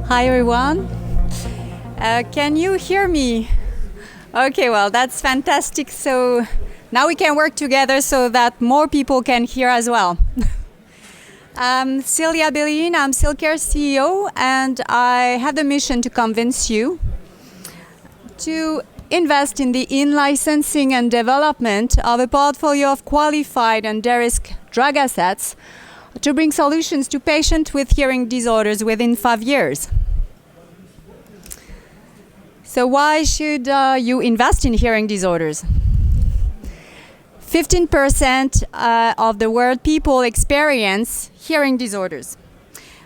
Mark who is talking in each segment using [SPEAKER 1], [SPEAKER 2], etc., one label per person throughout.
[SPEAKER 1] Hi everyone. Can you hear me? Okay, well that's fantastic. So now we can work together so that more people can hear as well. I'm Celia Bellin, I'm CILCare CEO, and I have the mission to convince you to invest in the in-licensing and development of a portfolio of qualified and de-risk drug assets to bring solutions to patients with hearing disorders within 5 years. So why should you invest in hearing disorders? 15% of the world people experience hearing disorders.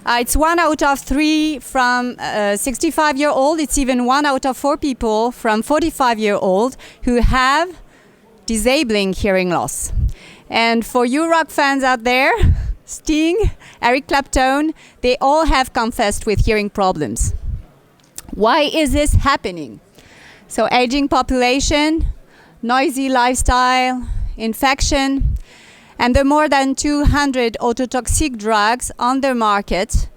[SPEAKER 1] It's 1 out of 3 from 65-year-old. It's even 1 out of 4 people from 45-year-old who have disabling hearing loss. And for you rock fans out there, Sting, Eric Clapton, they all have confessed with hearing problems. Why is this happening? So aging population, noisy lifestyle, infection, and the more than 200 ototoxic drugs on the market,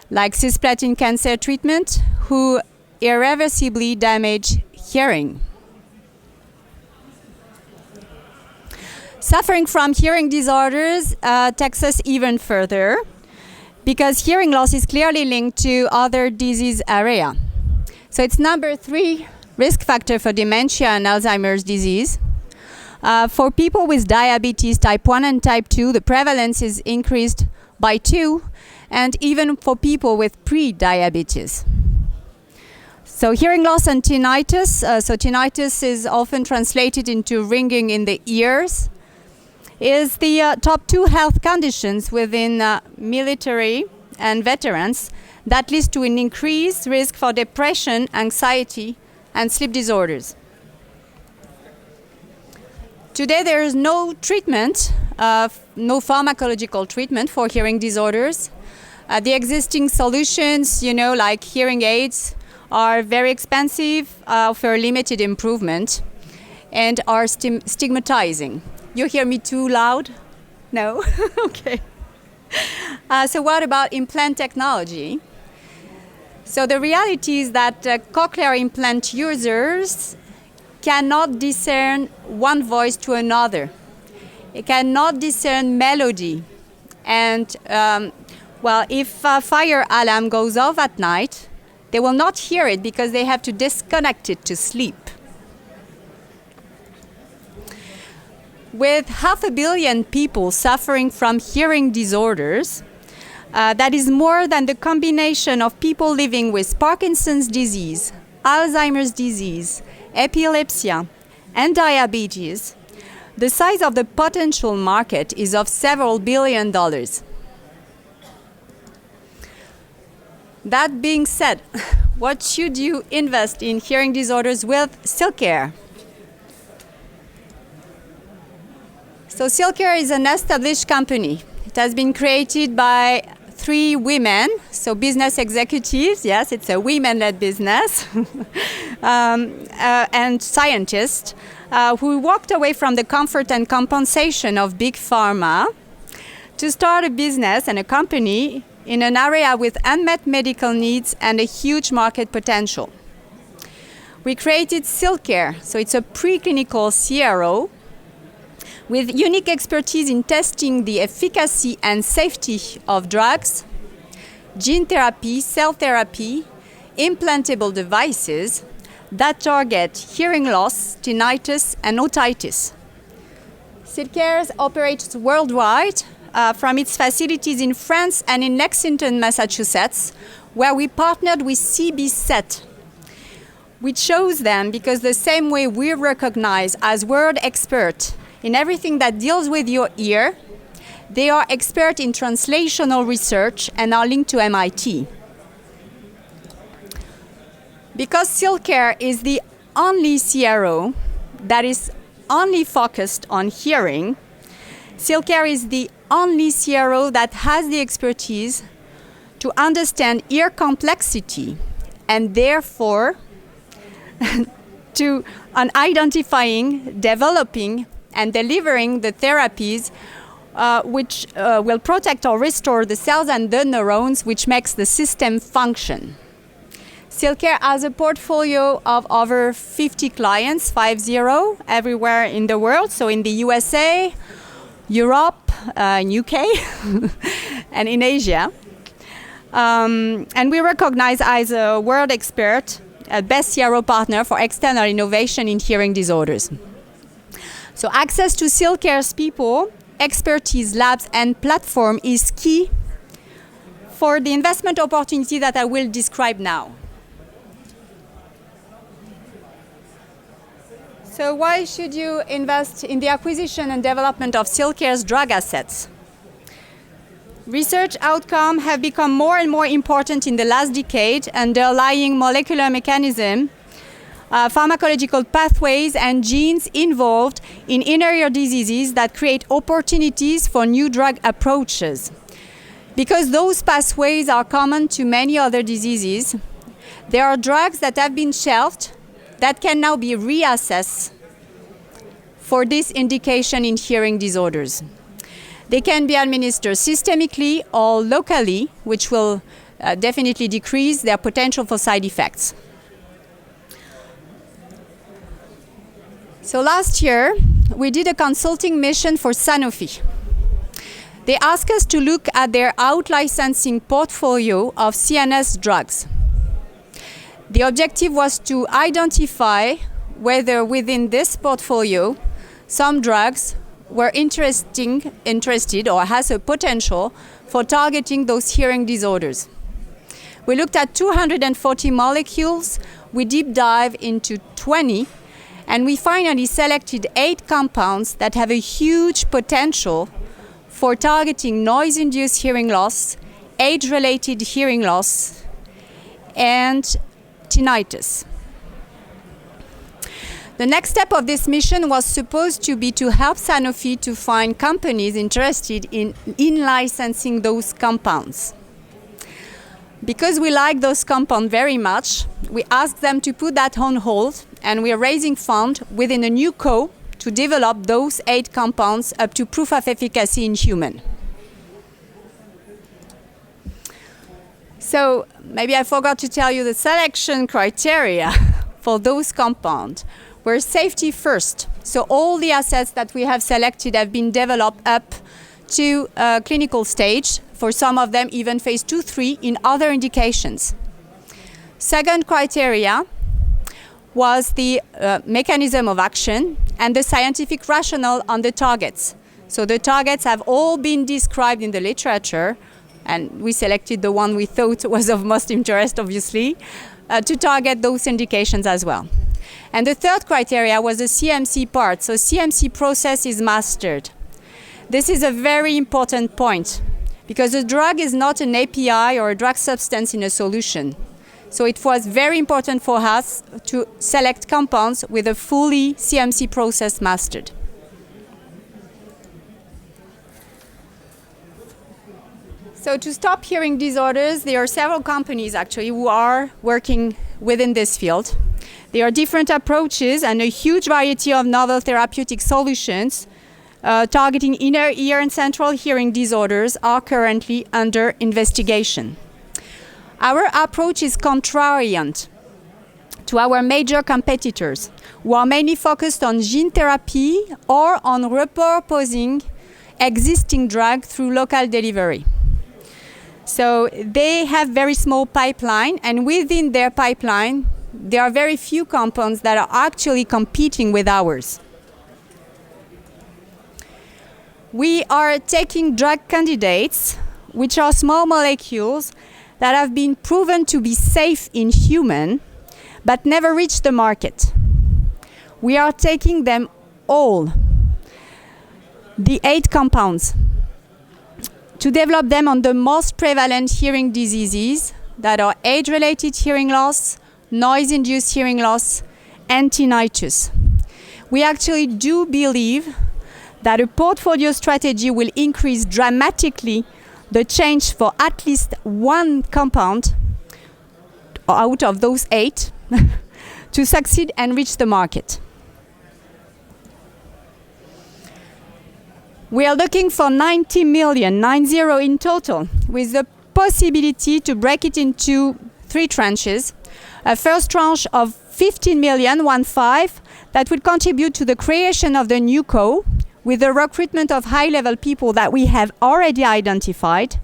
[SPEAKER 1] like cisplatin cancer treatment, who irreversibly damage hearing. Suffering from hearing disorders takes us even further because hearing loss is clearly linked to other disease areas. So it's number 3 risk factor for dementia and Alzheimer's disease. For people with diabetes type 1 and type 2, the prevalence is increased by 2, and even for people with pre-diabetes. So hearing loss and tinnitus. So tinnitus is often translated into ringing in the ears. Is the top 2 health conditions within military and veterans that leads to an increased risk for depression, anxiety, and sleep disorders. Today there is no treatment, no pharmacological treatment for hearing disorders. The existing solutions, like hearing aids, are very expensive, offer limited improvement, and are stigmatizing. You hear me too loud? No? Okay. So what about implant technology? So the reality is that cochlear implant users cannot discern one voice to another. It cannot discern melody. And, if a fire alarm goes off at night, they will not hear it because they have to disconnect it to sleep. With 500 million people suffering from hearing disorders, that is more than the combination of people living with Parkinson's disease, Alzheimer's disease, epilepsy, and diabetes. The size of the potential market is of several $billion. That being said, what should you invest in hearing disorders with CILCare? So CILCare is an established company. It has been created by 3 women, so business executives, yes, it's a women-led business, and scientists who walked away from the comfort and compensation of big pharma to start a business and a company in an area with unmet medical needs and a huge market potential. We created CILCare, so it's a preclinical CRO with unique expertise in testing the efficacy and safety of drugs, gene therapy, cell therapy, implantable devices that target hearing loss, tinnitus, and otitis. CILCare operates worldwide from its facilities in France and in Lexington, Massachusetts, where we partnered with CBSET. We chose them because the same way we recognize as world expert in everything that deals with your ear, they are experts in translational research and are linked to MIT. Because CILCare is the only CRO that is only focused on hearing, CILCare is the only CRO that has the expertise to understand ear complexity and therefore on identifying, developing, and delivering the therapies which will protect or restore the cells and the neurons, which makes the system function. CILCare has a portfolio of over 50 clients, 50, everywhere in the world. So in the USA, Europe, UK, and in Asia. And we recognize as a world expert, a best CRO partner for external innovation in hearing disorders. So access to CILCare's people, expertise, labs, and platform is key for the investment opportunity that I will describe now. So why should you invest in the acquisition and development of CILCare's drug assets? Research outcomes have become more and more important in the last decade, underlying molecular mechanism, pharmacological pathways, and genes involved in inner ear diseases that create opportunities for new drug approaches. Because those pathways are common to many other diseases, there are drugs that have been shelved that can now be reassessed for this indication in hearing disorders. They can be administered systemically or locally, which will definitely decrease their potential for side effects. So last year, we did a consulting mission for Sanofi. They asked us to look at their out-licensing portfolio of CNS drugs. The objective was to identify whether within this portfolio some drugs were interested or has a potential for targeting those hearing disorders. We looked at 240 molecules, we deep dive into 20, and we finally selected 8 compounds that have a huge potential for targeting noise-induced hearing loss, age-related hearing loss, and tinnitus. The next step of this mission was supposed to be to help Sanofi to find companies interested in licensing those compounds. Because we like those compounds very much, we asked them to put that on hold, and we are raising funds within a new co to develop those 8 compounds up to proof of efficacy in human. So maybe I forgot to tell you the selection criteria for those compounds were safety first. So all the assets that we have selected have been developed up to clinical stage, for some of them even phase 2, 3 in other indications. Second criteria was the mechanism of action and the scientific rationale on the targets. So the targets have all been described in the literature, and we selected the one we thought was of most interest, obviously, to target those indications as well. And the third criteria was the CMC part. So CMC process is mastered. This is a very important point because a drug is not an API or a drug substance in a solution. So it was very important for us to select compounds with a fully CMC process mastered. So to stop hearing disorders, there are several companies actually who are working within this field. There are different approaches and a huge variety of novel therapeutic solutions targeting inner ear and central hearing disorders are currently under investigation. Our approach is contrarian to our major competitors, who are mainly focused on gene therapy or on repurposing existing drugs through local delivery. So they have very small pipeline, and within their pipeline, there are very few compounds that are actually competing with ours. We are taking drug candidates, which are small molecules that have been proven to be safe in human, but never reached the market. We are taking them all, the 8 compounds, to develop them on the most prevalent hearing diseases that are age-related hearing loss, noise-induced hearing loss, and tinnitus. We actually do believe that a portfolio strategy will increase dramatically the change for at least one compound out of those 8 to succeed and reach the market. We are looking for 90 million, 90 in total, with the possibility to break it into 3 tranches. A first tranche of 15 million, 1.5, that would contribute to the creation of the new co, with the recruitment of high-level people that we have already identified,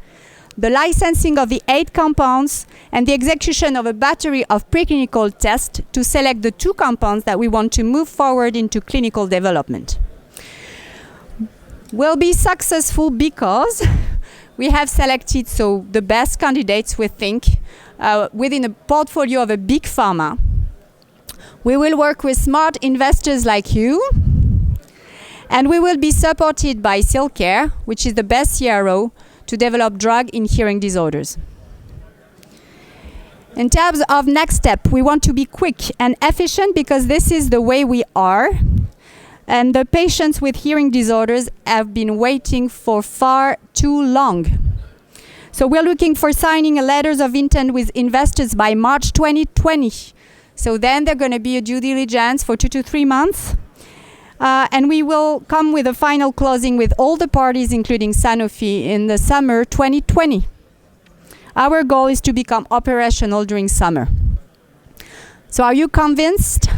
[SPEAKER 1] the licensing of the 8 compounds, and the execution of a battery of preclinical tests to select the 2 compounds that we want to move forward into clinical development. We'll be successful because we have selected the best candidates, we think, within a portfolio of a big pharma. We will work with smart investors like you, and we will be supported by CILCare, which is the best CRO to develop drug in hearing disorders. In terms of next step, we want to be quick and efficient because this is the way we are. And the patients with hearing disorders have been waiting for far too long. So we're looking for signing a letters of intent with investors by March 2020. So then there's going to be a due diligence for 2 to 3 months. And we will come with a final closing with all the parties, including Sanofi, in the summer 2020. Our goal is to become operational during summer. So are you convinced?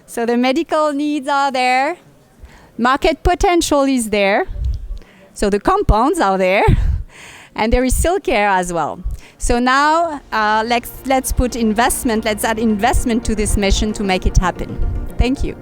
[SPEAKER 1] So the medical needs are there. Market potential is there. So the compounds are there. And there is CILCare as well. So now let's put investment, let's add investment to this mission to make it happen. Thank you.